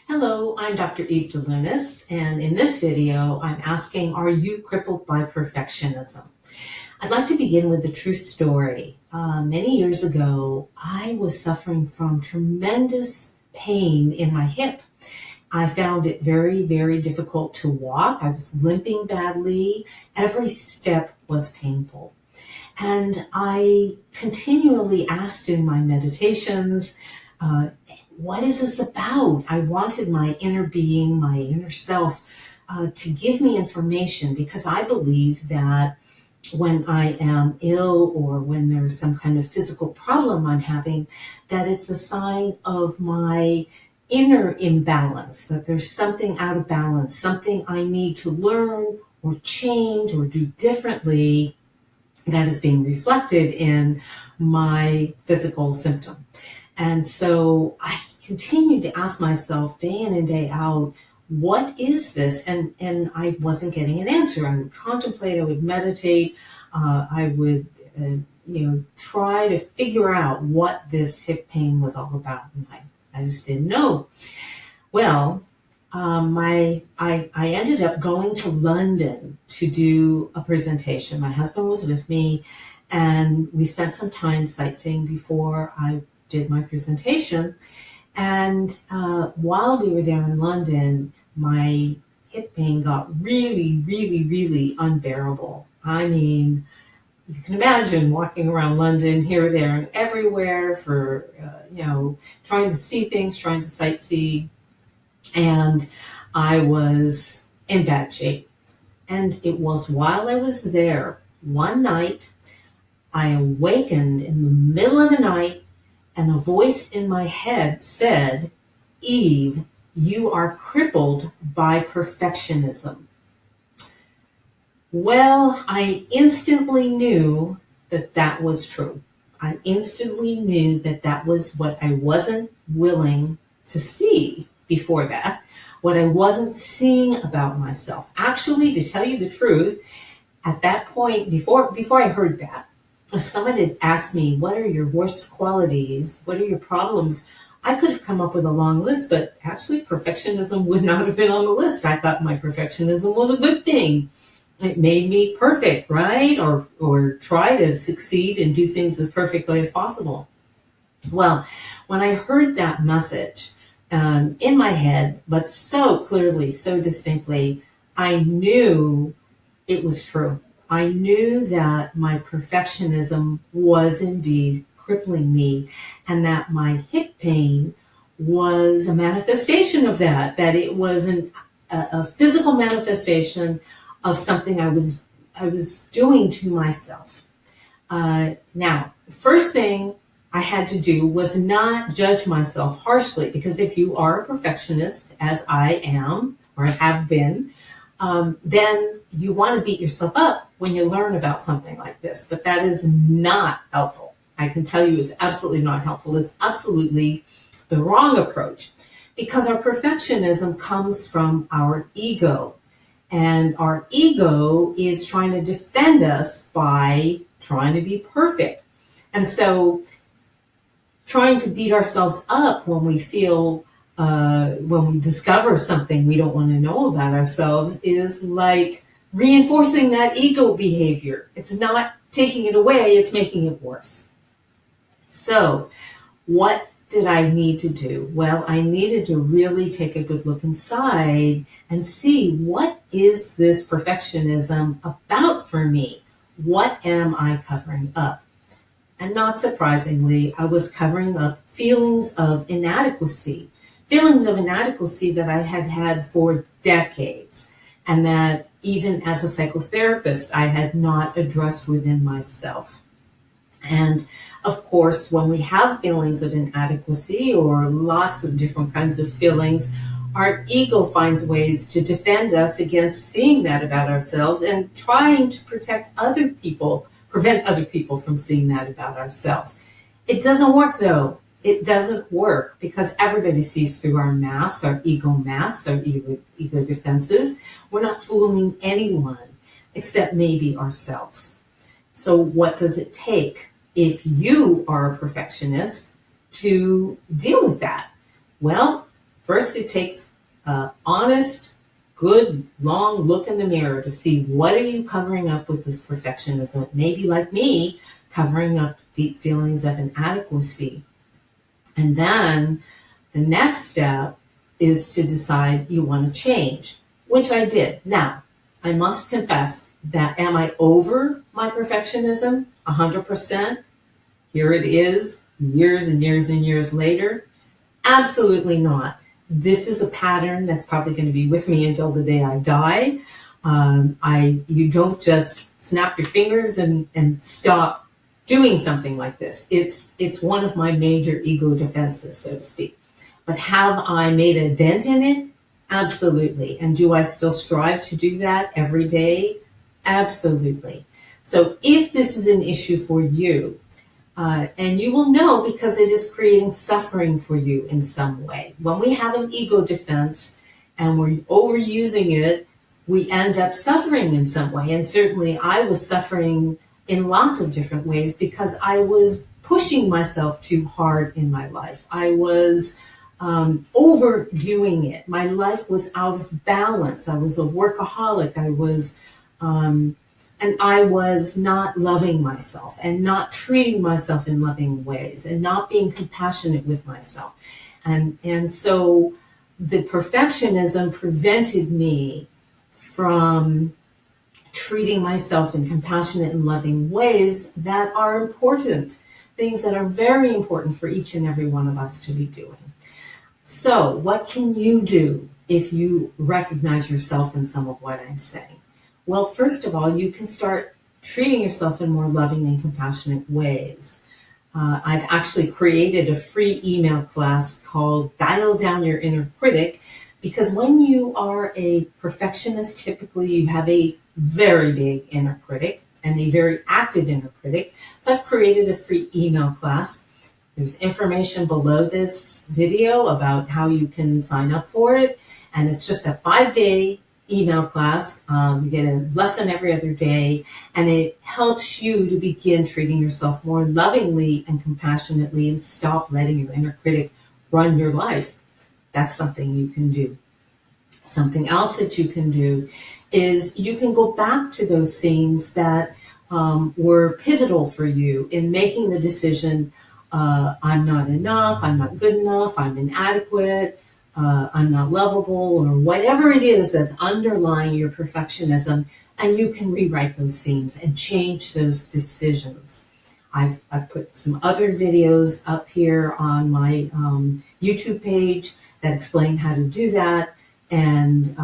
Hello, I'm Dr. Eve Delunas, and in this video, I'm asking, are you crippled by perfectionism? I'd like to begin with a true story. Many years ago, I was suffering from tremendous pain in my hip. I found it very, very difficult to walk. I was limping badly. Every step was painful. And I continually asked in my meditations, what is this about? I wanted my inner being, my inner self, to give me information, because I believe that when I am ill or when there's some kind of physical problem I'm having, that it's a sign of my inner imbalance, that there's something out of balance, something I need to learn or change or do differently that is being reflected in my physical symptom. And so I continued to ask myself day in and day out, what is this? And I wasn't getting an answer. I would contemplate, I would meditate, I would try to figure out what this hip pain was all about. And I just didn't know. Well, I ended up going to London to do a presentation. My husband was with me, and we spent some time sightseeing before I did my presentation. And while we were there in London, my hip pain got really, really, really unbearable. I mean, you can imagine walking around London here, there, and everywhere for, trying to see things, trying to sightsee. And I was in bad shape. And it was while I was there, one night, I awakened in the middle of the night, and a voice in my head said, "Eve, you are crippled by perfectionism." Well, I instantly knew that that was true. I instantly knew that that was what I wasn't willing to see before that, what I wasn't seeing about myself. Actually, to tell you the truth, at that point, before I heard that, if someone had asked me, what are your worst qualities? What are your problems? I could have come up with a long list, but actually perfectionism would not have been on the list. I thought my perfectionism was a good thing. It made me perfect, right? Or try to succeed and do things as perfectly as possible. Well, when I heard that message in my head, but so clearly, so distinctly, I knew it was true. I knew that my perfectionism was indeed crippling me, and that my hip pain was a manifestation of that it was a physical manifestation of something I was doing to myself. Now, the first thing I had to do was not judge myself harshly, because if you are a perfectionist, as I am or have been, then you want to beat yourself up when you learn about something like this. But that is not helpful. I can tell you it's absolutely not helpful. It's absolutely the wrong approach, because our perfectionism comes from our ego. And our ego is trying to defend us by trying to be perfect. And so trying to beat ourselves up when we feel when we discover something we don't want to know about ourselves is like reinforcing that ego behavior. It's not taking it away, it's making it worse. So what did I need to do? Well, I needed to really take a good look inside and see, what is this perfectionism about for me? What am I covering up? And not surprisingly, I was covering up feelings of inadequacy that I had had for decades, and that even as a psychotherapist, I had not addressed within myself. And of course, when we have feelings of inadequacy or lots of different kinds of feelings, our ego finds ways to defend us against seeing that about ourselves and trying to prevent other people from seeing that about ourselves. It doesn't work though. It doesn't work, because everybody sees through our masks, our ego defenses. We're not fooling anyone except maybe ourselves. So what does it take if you are a perfectionist to deal with that? Well, First, it takes an honest, good, long look in the mirror to see what are you covering up with this perfectionism. Maybe like me, covering up deep feelings of inadequacy. And then the next step is to decide you want to change, which I did. Now, I must confess that am I over my perfectionism 100%? Here it is, years and years and years later. Absolutely not. This is a pattern that's probably going to be with me until the day I die. You don't just snap your fingers and stop doing something like this. It's one of my major ego defenses, so to speak. But have I made a dent in it? Absolutely. And do I still strive to do that every day? Absolutely. So if this is an issue for you, and you will know because it is creating suffering for you in some way. When we have an ego defense and we're overusing it, we end up suffering in some way. And certainly I was suffering in lots of different ways because I was pushing myself too hard in my life. I was overdoing it. My life was out of balance. I was a workaholic. And I was not loving myself and not treating myself in loving ways and not being compassionate with myself. And so the perfectionism prevented me from treating myself in compassionate and loving ways that are important, things that are very important for each and every one of us to be doing. So what can you do if you recognize yourself in some of what I'm saying? Well, first of all, you can start treating yourself in more loving and compassionate ways. I've actually created a free email class called Dial Down Your Inner Critic, because when you are a perfectionist, typically you have a very big inner critic and a very active inner critic. So I've created a free email class. There's information below this video about how you can sign up for it. And it's just a 5-day email class. You get a lesson every other day, and it helps you to begin treating yourself more lovingly and compassionately and stop letting your inner critic run your life. That's something you can do. Something else that you can do is you can go back to those scenes that were pivotal for you in making the decision, I'm not enough, I'm not good enough, I'm inadequate, I'm not lovable, or whatever it is that's underlying your perfectionism, and you can rewrite those scenes and change those decisions. I've put some other videos up here on my YouTube page that explain how to do that, and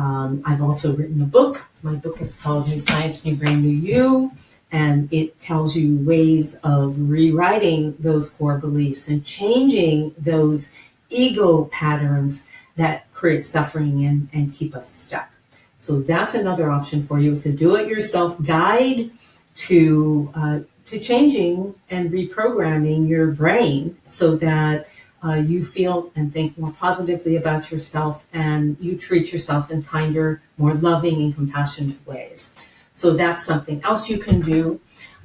I've also written a book. My book is called New Science, New Brain, New You, and it tells you ways of rewriting those core beliefs and changing those ego patterns that create suffering and keep us stuck. So that's another option for you. It's a do-it-yourself guide to changing and reprogramming your brain so that you feel and think more positively about yourself and you treat yourself in kinder, more loving and compassionate ways. So that's something else you can do.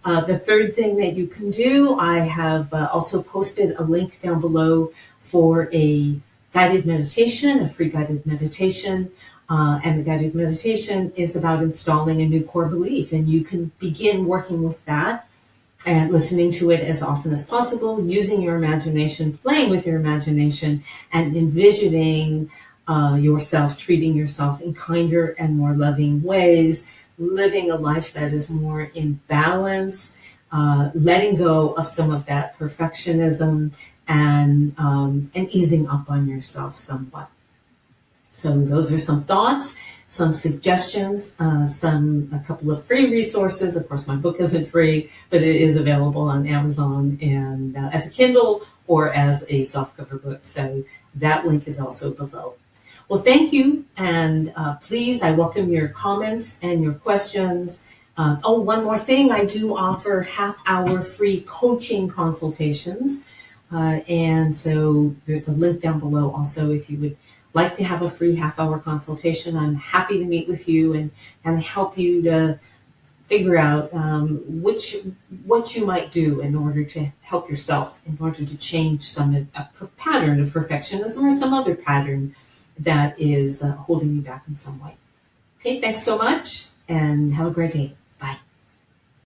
The third thing that you can do, I have also posted a link down below for a guided meditation, a free guided meditation. And the guided meditation is about installing a new core belief. And you can begin working with that and listening to it as often as possible, using your imagination, playing with your imagination, and envisioning yourself, treating yourself in kinder and more loving ways, living a life that is more in balance, letting go of some of that perfectionism, and easing up on yourself So those are some thoughts, some suggestions, a couple of free resources. Of course, my book isn't free, but it is available on Amazon and as a Kindle or as a softcover book. So that link is also below. Well, thank you. And please, I welcome your comments and your questions. One more thing. I do offer half-hour free coaching consultations. And so there's a link down below also if you would like to have a free half-hour consultation. I'm happy to meet with you and help you to figure out what you might do in order to help yourself, in order to change a pattern of perfectionism or some other pattern that is holding me back in some way. Okay, thanks so much and have a great day.